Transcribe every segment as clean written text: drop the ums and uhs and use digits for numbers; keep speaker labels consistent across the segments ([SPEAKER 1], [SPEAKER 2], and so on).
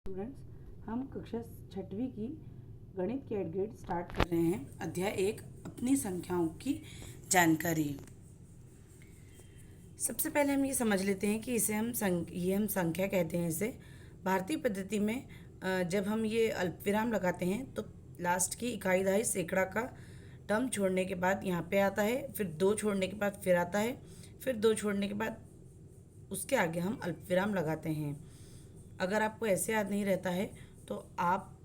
[SPEAKER 1] Students, हम कक्षा छठवीं की गणित की एडगेट स्टार्ट कर रहे हैं। अध्याय 1, अपनी संख्याओं की जानकारी। सबसे पहले हम ये समझ लेते हैं कि इसे हम संख्या कहते हैं। इसे भारतीय पद्धति में जब हम ये अल्पविराम लगाते हैं तो लास्ट की इकाई दहाई सैकड़ा का टर्म छोड़ने के बाद यहाँ पे आता है, फिर 2 छोड़ने के बाद फिर आता है, फिर 2 छोड़ने के बाद उसके आगे हम अल्पविराम लगाते हैं। अगर आपको ऐसे याद नहीं रहता है तो आप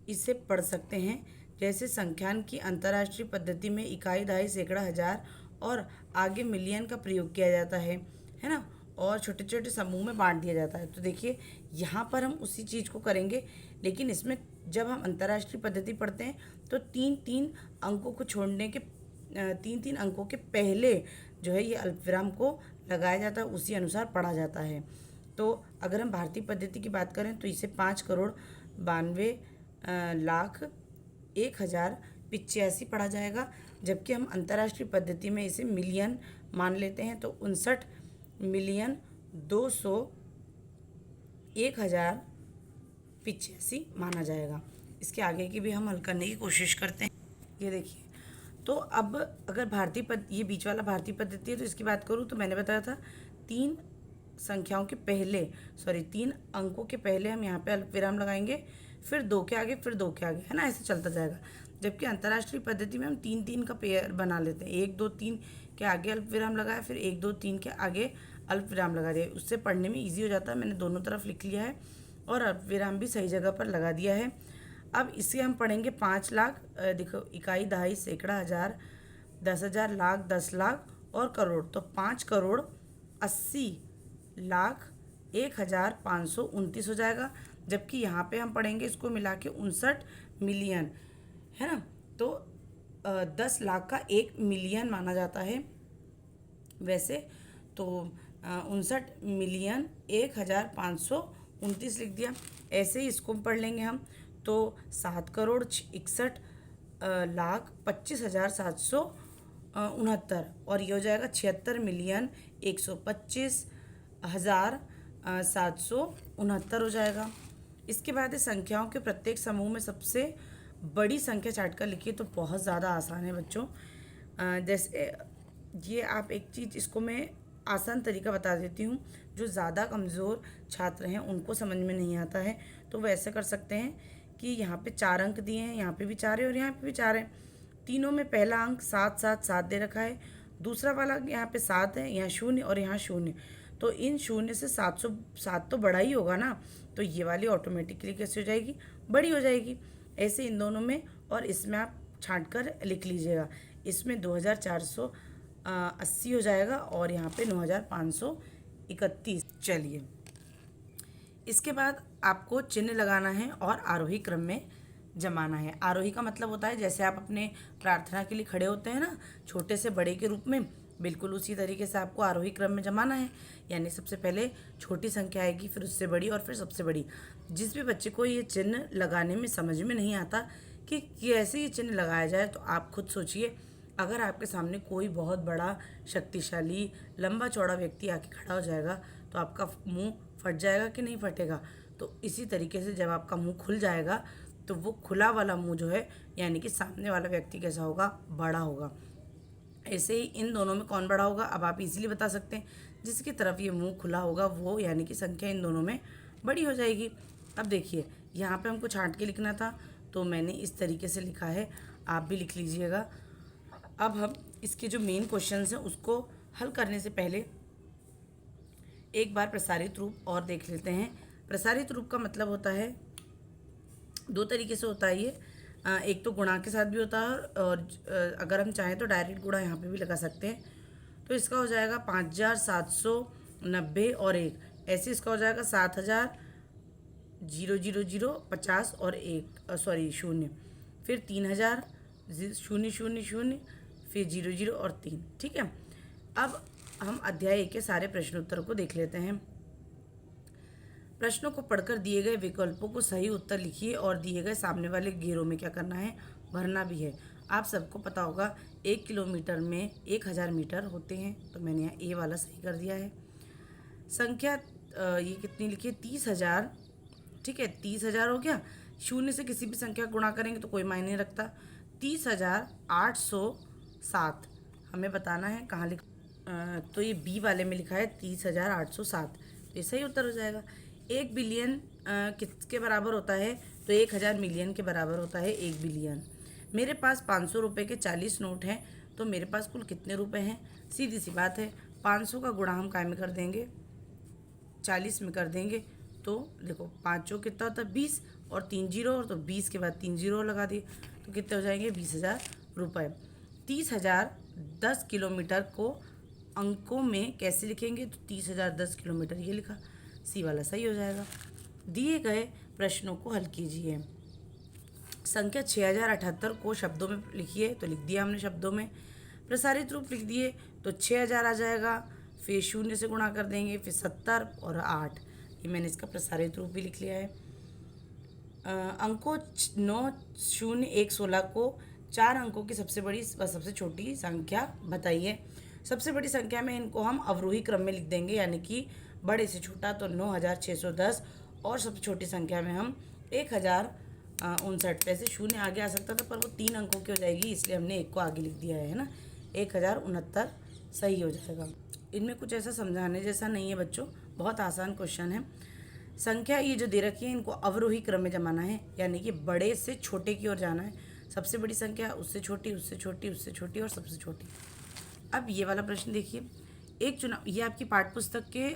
[SPEAKER 1] इसे पढ़ सकते हैं। जैसे संख्यान की अंतर्राष्ट्रीय पद्धति में इकाई दहाई सैकड़ा हजार और आगे मिलियन का प्रयोग किया जाता है ना, और छोटे छोटे समूह में बांट दिया जाता है। तो देखिए यहाँ पर हम उसी चीज़ को करेंगे, लेकिन इसमें जब हम अंतर्राष्ट्रीय पद्धति पढ़ते हैं तो 3-3 अंकों को छोड़ने के 3-3 अंकों के पहले जो है ये अल्पविराम को लगाया जाता है, उसी अनुसार पढ़ा जाता है। तो अगर हम भारतीय पद्धति की बात करें तो इसे 5,92,01,085 पढ़ा जाएगा, जबकि हम अंतर्राष्ट्रीय पद्धति में इसे मिलियन मान लेते हैं तो 59,201,085 माना जाएगा। इसके आगे की भी हम हल करने की कोशिश करते हैं। ये देखिए, तो अब अगर ये बीच वाला भारतीय पद्धति है तो इसकी बात करूँ तो मैंने बताया था 3 अंकों के पहले हम यहाँ पे अल्पविराम लगाएंगे, फिर 2 के आगे, फिर 2 के आगे, है ना, ऐसे चलता जाएगा। जबकि अंतर्राष्ट्रीय पद्धति में हम 3-3 का पेयर बना लेते हैं। 1-2-3 के आगे अल्पविराम लगाया, फिर 1-2-3 के आगे अल्पविराम लगा दिया। उससे पढ़ने में ईजी हो जाता है। मैंने दोनों तरफ लिख लिया है और अल्पविराम भी सही जगह पर लगा दिया है। अब इसे हम पढ़ेंगे 5 लाख, देखो इकाई दहाई सैकड़ा हजार 10,000 लाख 10 लाख और करोड़, तो 5,80,01,529 हो जाएगा। जबकि यहाँ पे हम पढ़ेंगे इसको मिला के 59 मिलियन, है ना, तो 10 लाख का 1 मिलियन माना जाता है वैसे। तो 59,01,529 लिख दिया। ऐसे ही इसको पढ़ लेंगे हम तो 7,61,25,769 और ये हो जाएगा 76,125,769 हो जाएगा। इसके बाद है संख्याओं के प्रत्येक समूह में सबसे बड़ी संख्या चार्ट कर लिखिए। तो बहुत ज़्यादा आसान है बच्चों। जैसे ये आप एक चीज़, इसको मैं आसान तरीका बता देती हूँ। जो ज़्यादा कमज़ोर छात्र हैं उनको समझ में नहीं आता है तो वो ऐसे कर सकते हैं कि यहाँ पे 4 अंक दिए हैं, यहाँ पे भी 4 है और यहाँ पे भी 4 है। तीनों में पहला अंक 7-7-7 दे रखा है, दूसरा वाला यहाँ पे 7 है, यहाँ 0 और यहाँ 0। तो इन 0 से 707 तो बड़ा ही होगा ना, तो ये वाली ऑटोमेटिकली कैसे हो जाएगी, बड़ी हो जाएगी। ऐसे इन दोनों में, और इसमें आप छांट कर लिख लीजिएगा। इसमें 2,480 हो जाएगा और यहाँ पे 9,531। चलिए, इसके बाद आपको चिन्ह लगाना है और आरोही क्रम में जमाना है। आरोही का मतलब होता है जैसे आप अपने प्रार्थना के लिए खड़े होते हैं ना, छोटे से बड़े के रूप में, बिल्कुल उसी तरीके से आपको आरोही क्रम में जमाना है। यानी सबसे पहले छोटी संख्या आएगी, फिर उससे बड़ी और फिर सबसे बड़ी। जिस भी बच्चे को ये चिन्ह लगाने में समझ में नहीं आता कि कैसे ये चिन्ह लगाया जाए, तो आप खुद सोचिए। अगर आपके सामने कोई बहुत बड़ा शक्तिशाली लंबा चौड़ा व्यक्ति आके खड़ा हो जाएगा तो आपका मुंह फट जाएगा कि नहीं फटेगा। तो इसी तरीके से जब आपका मुंह खुल जाएगा तो वो खुला वाला मुंह जो है, यानी कि सामने वाला व्यक्ति कैसा होगा, बड़ा होगा। ऐसे ही इन दोनों में कौन बड़ा होगा, अब आप इजीली बता सकते हैं। जिसकी तरफ ये मुंह खुला होगा वो, यानी कि संख्या इन दोनों में बड़ी हो जाएगी। अब देखिए, यहाँ पे हमको छांट के लिखना था तो मैंने इस तरीके से लिखा है, आप भी लिख लीजिएगा। अब हम इसके जो मेन क्वेश्चंस हैं उसको हल करने से पहले एक बार प्रसारित रूप और देख लेते हैं। प्रसारित रूप का मतलब होता है, 2 तरीके से होता है ये। एक तो गुणा के साथ भी होता है और अगर हम चाहें तो डायरेक्ट गुणा यहाँ पे भी लगा सकते हैं। तो इसका हो जाएगा 5,790 और 1। ऐसे इसका हो जाएगा 7,000,000,50 और 0, फिर 3,000,000, फिर 0 और 3। ठीक है, अब हम अध्याय 1 के सारे प्रश्नोत्तरों को देख लेते हैं। प्रश्नों को पढ़कर दिए गए विकल्पों को सही उत्तर लिखिए और दिए गए सामने वाले घेरों में क्या करना है, भरना भी है। आप सबको पता होगा 1 किलोमीटर में 1,000 मीटर होते हैं, तो मैंने यहाँ ए वाला सही कर दिया है। संख्या ये कितनी लिखी है, 30,000 ठीक है, 30,000 हो गया। शून्य से किसी भी संख्या गुणा करेंगे तो कोई मायने नहीं रखता। 30,807 हमें बताना है कहाँ तो ये बी वाले में लिखा है 30,807, तो ये सही उत्तर हो जाएगा। 1 बिलियन किसके बराबर होता है? तो 1,000 मिलियन के बराबर होता है 1 बिलियन। मेरे पास 500 रुपये के 40 नोट हैं, तो मेरे पास कुल कितने रुपए हैं? सीधी सी बात है, 500 का गुणा हम काय में कर देंगे? 40 में कर देंगे। तो देखो 5 कितना होता है? 20 और 3 जीरो, और तो 20 के बाद 3 जीरो लगा दिए तो कितने हो जाएंगे? 20,000 रुपये। 30,000 10 किलोमीटर को अंकों में कैसे लिखेंगे? तो 30,000 10 किलोमीटर, ये लिखा, सी वाला सही हो जाएगा। दिए गए प्रश्नों को हल कीजिए। संख्या 6078 को शब्दों में लिखिए, तो लिख दिया हमने शब्दों में। प्रसारित रूप लिख दिए तो 6000 आ जाएगा, फिर 0 से गुणा कर देंगे, फिर 70 और 8, ये मैंने इसका प्रसारित रूप भी लिख लिया है। अंकों 9, 0, 1, 16 को 4 अंकों की सबसे बड़ी व सबसे छोटी संख्या बताइए। सबसे बड़ी संख्या में इनको हम अवरोही क्रम में लिख देंगे, यानी कि बड़े से छोटा तो 9610, और सबसे छोटी संख्या में हम 1059। वैसे 0 आगे आ सकता था पर वो 3 अंकों की हो जाएगी, इसलिए हमने 1 को आगे लिख दिया है ना। 1069 सही हो जाएगा। इनमें कुछ ऐसा समझाने जैसा नहीं है बच्चों, बहुत आसान क्वेश्चन है। संख्या ये जो दे रखी है इनको अवरोही क्रम में जमाना है, यानी कि बड़े से छोटे की ओर जाना है। सबसे बड़ी संख्या, उससे छोटी, उससे छोटी, उससे छोटी और सबसे छोटी। अब ये वाला प्रश्न देखिए, एक चुनाव, ये आपकी पाठ्य पुस्तक के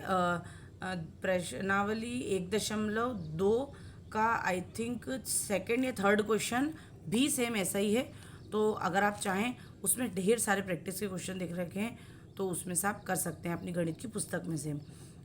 [SPEAKER 1] प्रश्नावली 1.2 का आई थिंक सेकंड या थर्ड क्वेश्चन भी सेम ऐसा ही है। तो अगर आप चाहें, उसमें ढेर सारे प्रैक्टिस के क्वेश्चन दिख रखे हैं, तो उसमें से आप कर सकते हैं अपनी गणित की पुस्तक में से।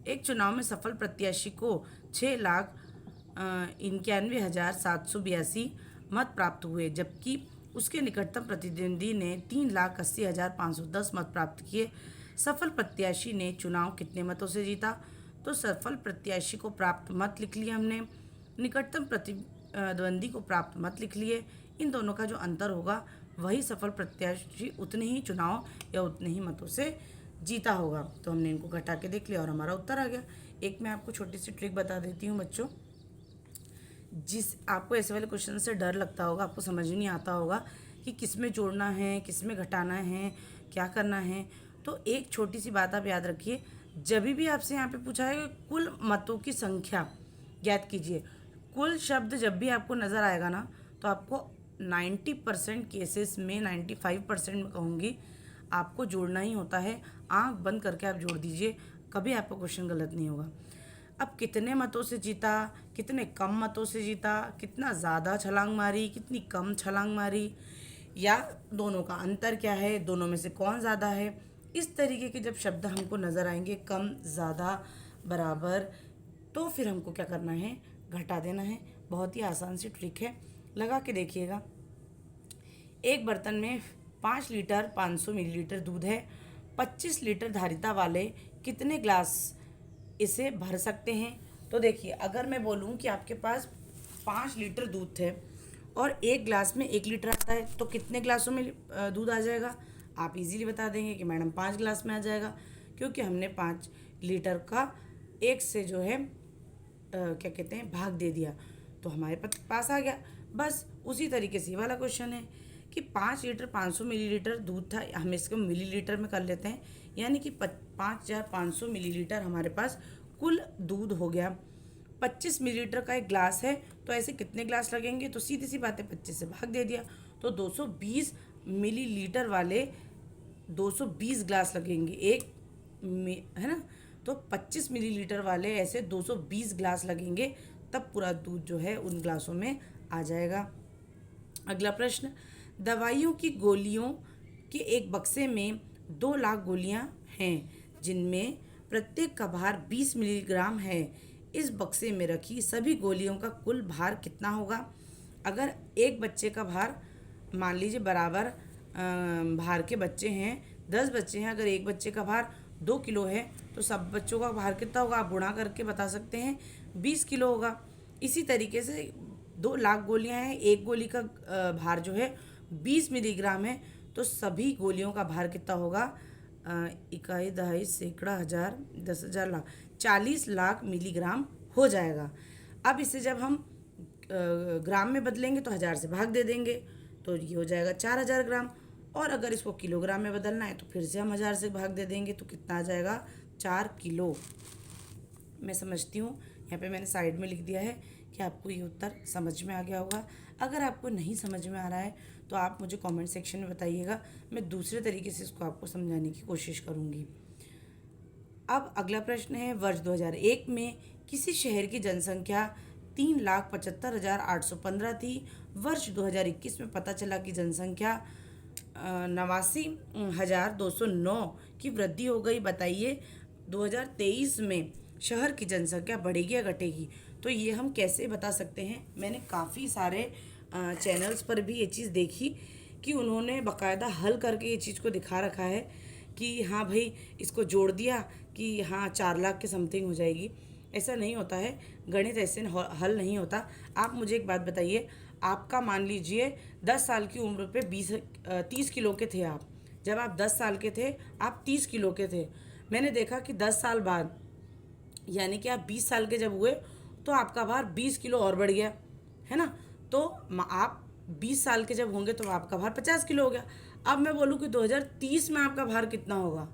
[SPEAKER 1] एक चुनाव में सफल प्रत्याशी को 6,91,782 मत प्राप्त हुए, जबकि उसके निकटतम प्रतिद्वंदी ने 3,80,510 मत प्राप्त किए। सफल प्रत्याशी ने चुनाव कितने मतों से जीता? तो सफल प्रत्याशी को प्राप्त मत लिख लिए हमने, निकटतम प्रतिद्वंदी को प्राप्त मत लिख लिए। इन दोनों का जो अंतर होगा वही सफल प्रत्याशी उतने ही चुनाव या उतने ही मतों से जीता होगा। तो हमने इनको घटा के देख लिया और हमारा उत्तर आ गया। एक मैं आपको छोटी सी ट्रिक बता देती हूँ बच्चों, जिस आपको ऐसे वाले क्वेश्चन से डर लगता होगा, आपको समझ नहीं आता होगा कि किस में जोड़ना है, किस में घटाना है, क्या करना है, तो एक छोटी सी बात आप याद रखिए। जब भी आपसे यहाँ पे पूछा है कि कुल मतों की संख्या ज्ञात कीजिए, कुल शब्द जब भी आपको नज़र आएगा ना, तो आपको 90% केसेस में, 95% में कहूँगी, आपको जोड़ना ही होता है। आंख बंद करके आप जोड़ दीजिए, कभी आपका क्वेश्चन गलत नहीं होगा। अब कितने मतों से जीता, कितने कम मतों से जीता, कितना ज़्यादा छलांग मारी, कितनी कम छलांग मारी, या दोनों का अंतर क्या है, दोनों में से कौन ज़्यादा है, इस तरीके के जब शब्द हमको नज़र आएंगे, कम, ज़्यादा, बराबर, तो फिर हमको क्या करना है? घटा देना है। बहुत ही आसान सी ट्रिक है, लगा के देखिएगा। एक बर्तन में 5 लीटर 500 मिलीलीटर दूध है। 25 लीटर धारिता वाले कितने ग्लास इसे भर सकते हैं? तो देखिए, अगर मैं बोलूँ कि आपके पास 5 लीटर दूध थे और एक ग्लास में 1 लीटर आता है, तो कितने ग्लासों में दूध आ जाएगा? आप इजीली बता देंगे कि मैडम 5 ग्लास में आ जाएगा, क्योंकि हमने 5 लीटर का 1 से जो है क्या कहते हैं, भाग दे दिया, तो हमारे पास आ गया। बस उसी तरीके से ये वाला क्वेश्चन है कि 5 लीटर 500 मिलीलीटर दूध था, हम इसको मिलीलीटर में कर लेते हैं, यानी कि 5,500 मिलीलीटर हमारे पास कुल दूध हो गया। 25 मिलीलीटर का एक ग्लास है, तो ऐसे कितने ग्लास लगेंगे? तो सीधी सी बात है, 25 से भाग दे दिया, तो 220 मिलीलीटर वाले 220 ग्लास लगेंगे एक में, है ना। तो 25 मिलीलीटर वाले ऐसे 220 ग्लास लगेंगे, तब पूरा दूध जो है उन ग्लासों में आ जाएगा। अगला प्रश्न, दवाइयों की गोलियों के एक बक्से में 2 लाख गोलियां हैं, जिनमें प्रत्येक का भार 20 मिलीग्राम है। इस बक्से में रखी सभी गोलियों का कुल भार कितना होगा? अगर एक बच्चे का भार, मान लीजिए बराबर भार के बच्चे हैं, 10 बच्चे हैं, अगर एक बच्चे का भार 2 किलो है, तो सब बच्चों का भार कितना होगा? आप गुणा करके बता सकते हैं, 20 किलो होगा। इसी तरीके से 2 लाख गोलियां हैं, एक गोली का भार जो है 20 मिलीग्राम है, तो सभी गोलियों का भार कितना होगा? इकाई, दहाई, सैकड़ा, हज़ार, 10,000, लाख, 40 लाख मिलीग्राम हो जाएगा। अब इसे जब हम ग्राम में बदलेंगे तो 1000 से भाग दे देंगे, तो ये हो जाएगा 4000 ग्राम। और अगर इसको किलोग्राम में बदलना है तो फिर से हम 1000 से भाग दे देंगे, तो कितना आ जाएगा 4 किलो। मैं समझती हूँ, यहाँ पे मैंने साइड में लिख दिया है कि आपको ये उत्तर समझ में आ गया होगा। अगर आपको नहीं समझ में आ रहा है तो आप मुझे कमेंट सेक्शन में बताइएगा, मैं दूसरे तरीके से इसको आपको समझाने की कोशिश करूँगी। अब अगला प्रश्न है, वर्ष 2001 में किसी शहर की जनसंख्या 3,75,815 थी। वर्ष 2021 में पता चला कि जनसंख्या 89,209 की वृद्धि हो गई। बताइए 2023 में शहर की जनसंख्या बढ़ेगी या घटेगी? तो ये हम कैसे बता सकते हैं? मैंने काफ़ी सारे चैनल्स पर भी ये चीज़ देखी कि उन्होंने बाकायदा हल करके ये चीज़ को दिखा रखा है कि हाँ भाई इसको जोड़ दिया कि हाँ 4 लाख के समथिंग हो जाएगी। ऐसा नहीं होता है, गणित ऐसे हल नहीं होता। आप मुझे एक बात बताइए, आपका मान लीजिए 10 साल की उम्र पे 30 किलो के थे आप। जब आप 10 साल के थे आप 30 किलो के थे। मैंने देखा कि 10 साल बाद यानी कि आप 20 साल के जब हुए तो आपका भार 20 किलो और बढ़ गया, है ना। तो आप 20 साल के जब होंगे तो आपका भार 50 किलो हो गया। अब मैं बोलूँ कि 2030 में आपका भार कितना होगा,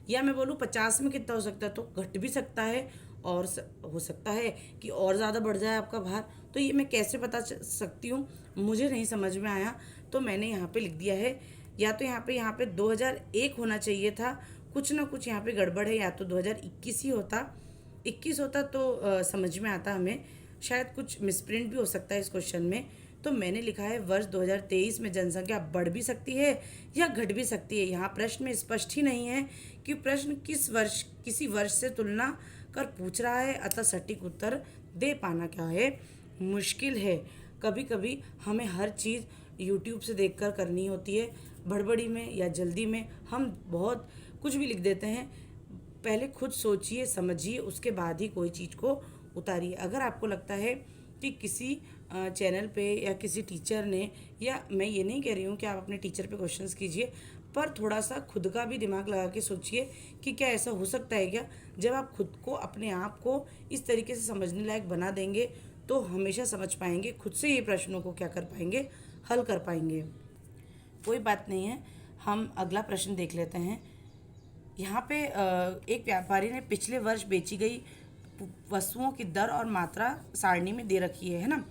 [SPEAKER 1] या मैं बोलूँ 50 में कितना हो सकता है, तो घट भी सकता है और हो सकता है कि और ज़्यादा बढ़ जाए आपका भार। तो ये मैं कैसे बता सकती हूँ? मुझे नहीं समझ में आया तो मैंने यहाँ पे लिख दिया है, या तो यहाँ पे 2001 होना चाहिए था, कुछ ना कुछ यहाँ पे गड़बड़ है, या तो 2021 ही होता। 21 होता तो समझ में आता हमें, शायद कुछ मिसप्रिंट भी हो सकता है इस क्वेश्चन में। तो मैंने लिखा है वर्ष 2023 में जनसंख्या बढ़ भी सकती है या घट भी सकती है। यहाँ प्रश्न में स्पष्ट ही नहीं है कि प्रश्न किसी वर्ष से तुलना कर पूछ रहा है, अतः सटीक उत्तर दे पाना क्या है, मुश्किल है। कभी कभी हमें हर चीज़ यूट्यूब से देखकर करनी होती है, बड़बड़ी में या जल्दी में हम बहुत कुछ भी लिख देते हैं। पहले खुद सोचिए, समझिए, उसके बाद ही कोई चीज़ को उतारिए। अगर आपको लगता है कि किसी चैनल पे या किसी टीचर ने, या मैं ये नहीं कह रही हूँ कि आप अपने टीचर पे क्वेश्चंस कीजिए, पर थोड़ा सा खुद का भी दिमाग लगा के सोचिए कि क्या ऐसा हो सकता है क्या। जब आप खुद को, अपने आप को इस तरीके से समझने लायक बना देंगे तो हमेशा समझ पाएंगे, खुद से ये प्रश्नों को क्या कर पाएंगे, हल कर पाएंगे। कोई बात नहीं है, हम अगला प्रश्न देख लेते हैं। यहाँ पे एक व्यापारी ने पिछले वर्ष बेची गई वस्तुओं की दर और मात्रा सारणी में दे रखी है ना।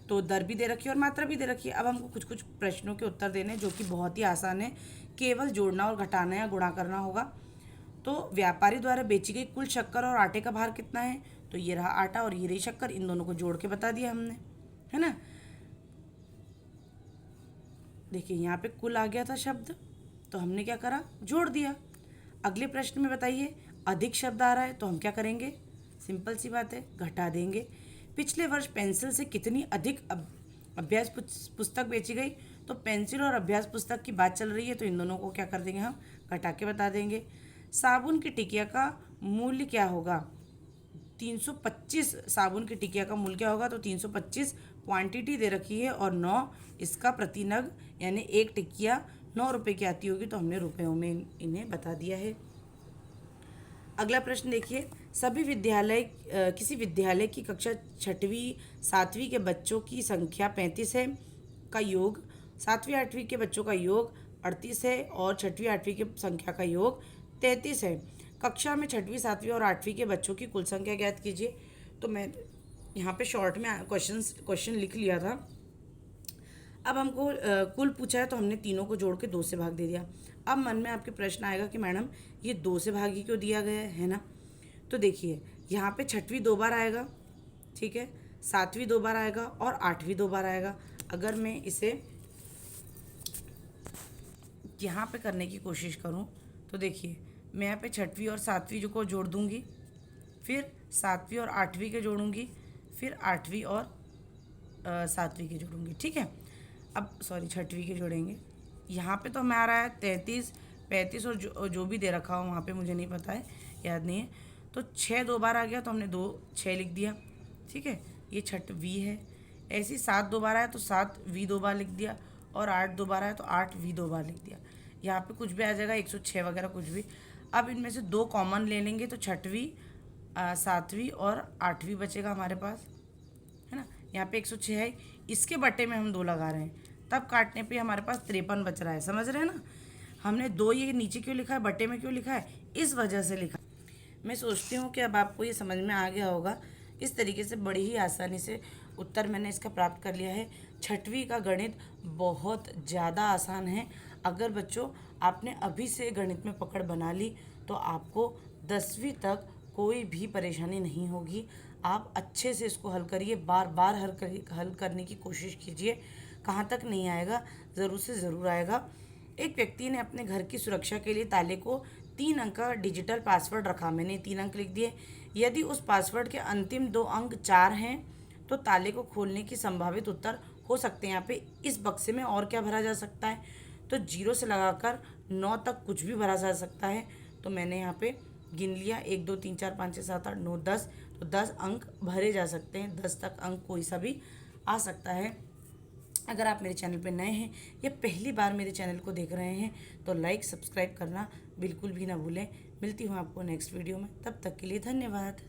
[SPEAKER 1] तो दर भी दे रखी है और मात्रा भी दे रखी है। अब हमको कुछ कुछ प्रश्नों के उत्तर देने हैं जो कि बहुत ही आसान है, केवल जोड़ना और घटाना या गुणा करना होगा। तो व्यापारी द्वारा बेची गई कुल शक्कर और आटे का भार कितना है? तो ये रहा आटा और ये रही शक्कर, इन दोनों को जोड़ के बता दिया हमने, है ना। देखिए यहाँ पे कुल आ गया था शब्द, तो हमने क्या करा, जोड़ दिया। अगले प्रश्न में बताइए, अधिक शब्द आ रहा है तो हम क्या करेंगे, सिंपल सी बात है, घटा देंगे। पिछले वर्ष पेंसिल से कितनी अधिक अभ्यास पुस्तक बेची गई? तो पेंसिल और अभ्यास पुस्तक की बात चल रही है, तो इन दोनों को क्या कर देंगे, हम घटा के बता देंगे। साबुन की टिकिया का मूल्य क्या होगा? 325 साबुन की टिकिया का मूल्य क्या होगा? तो 325 क्वांटिटी दे रखी है और 9 इसका प्रति नग, यानी एक टिकिया 9 रुपये की आती होगी, तो हमने रुपयों में इन्हें बता दिया है। अगला प्रश्न देखिए, किसी विद्यालय की कक्षा 6वीं 7वीं के बच्चों की संख्या 35 है, का योग 7वीं 8वीं के बच्चों का योग 38 है और 6वीं 8वीं की संख्या का योग 33 है। कक्षा में 6वीं 7वीं और 8वीं के बच्चों की कुल संख्या ज्ञात कीजिए। तो मैं यहाँ पे शॉर्ट में क्वेश्चन लिख लिया था। अब हमको कुल पूछा है तो हमने तीनों को जोड़ के 2 से भाग दे दिया। अब मन में आपके प्रश्न आएगा कि मैडम ये 2 से भागी क्यों दिया गया है ना। तो देखिए यहाँ पे 6वीं 2 बार आएगा, ठीक है, 7वीं 2 बार आएगा और 8वीं 2 बार आएगा। अगर मैं इसे यहाँ पे करने की कोशिश करूँ तो देखिए मैं यहाँ पे 6वीं और 7वीं को जोड़ दूँगी, फिर 7वीं और 8वीं के जोड़ूँगी, फिर 8वीं और 7वीं के जोड़ूँगी, ठीक है। अब 6वीं के जोड़ेंगे। यहाँ पे तो हमें आ रहा है 33, 35 और जो भी दे रखा हो वहाँ पे मुझे नहीं पता है, याद नहीं है। तो 6 2 बार आ गया तो हमने 6 लिख दिया, ठीक है, ये 6वीं है। ऐसे ही 7 2 बार आया तो 7वीं 2 बार लिख दिया, और 8 2 बार आया तो 8वीं 2 बार लिख दिया। यहाँ पे कुछ भी आ जाएगा, 106 वगैरह कुछ भी। अब इनमें से 2 कॉमन ले लेंगे तो 6वीं 7वीं और 8वीं बचेगा हमारे पास, यहाँ पे 106 है, इसके बट्टे में हम 2 लगा रहे हैं, तब काटने पे हमारे पास 53 बच रहा है। समझ रहे हैं ना? हमने 2 ये नीचे क्यों लिखा है, बट्टे में क्यों लिखा है, इस वजह से लिखा। मैं सोचती हूँ कि अब आपको ये समझ में आ गया होगा। इस तरीके से बड़ी ही आसानी से उत्तर मैंने इसका प्राप्त कर लिया है। 6वीं का गणित बहुत ज़्यादा आसान है। अगर बच्चों आपने अभी से गणित में पकड़ बना ली तो आपको 10वीं तक कोई भी परेशानी नहीं होगी। आप अच्छे से इसको हल करिए, बार बार हल करने की कोशिश कीजिए। कहाँ तक नहीं आएगा, ज़रूर से ज़रूर आएगा। एक व्यक्ति ने अपने घर की सुरक्षा के लिए ताले को 3 अंक का डिजिटल पासवर्ड रखा। मैंने 3 अंक लिख दिए। यदि उस पासवर्ड के अंतिम 2 अंक 4 हैं तो ताले को खोलने की संभावित उत्तर हो सकते हैं। यहाँ पे इस बक्से में और क्या भरा जा सकता है, तो 0 से लगाकर 9 तक कुछ भी भरा जा सकता है। तो मैंने यहाँ पे गिन लिया, 1 2 3 4 5 6 7 8 9 10, तो 10 अंक भरे जा सकते हैं। 10 तक अंक कोई सा भी आ सकता है। अगर आप मेरे चैनल पर नए हैं या पहली बार मेरे चैनल को देख रहे हैं तो लाइक सब्सक्राइब करना बिल्कुल भी ना भूलें। मिलती हूँ आपको नेक्स्ट वीडियो में, तब तक के लिए धन्यवाद।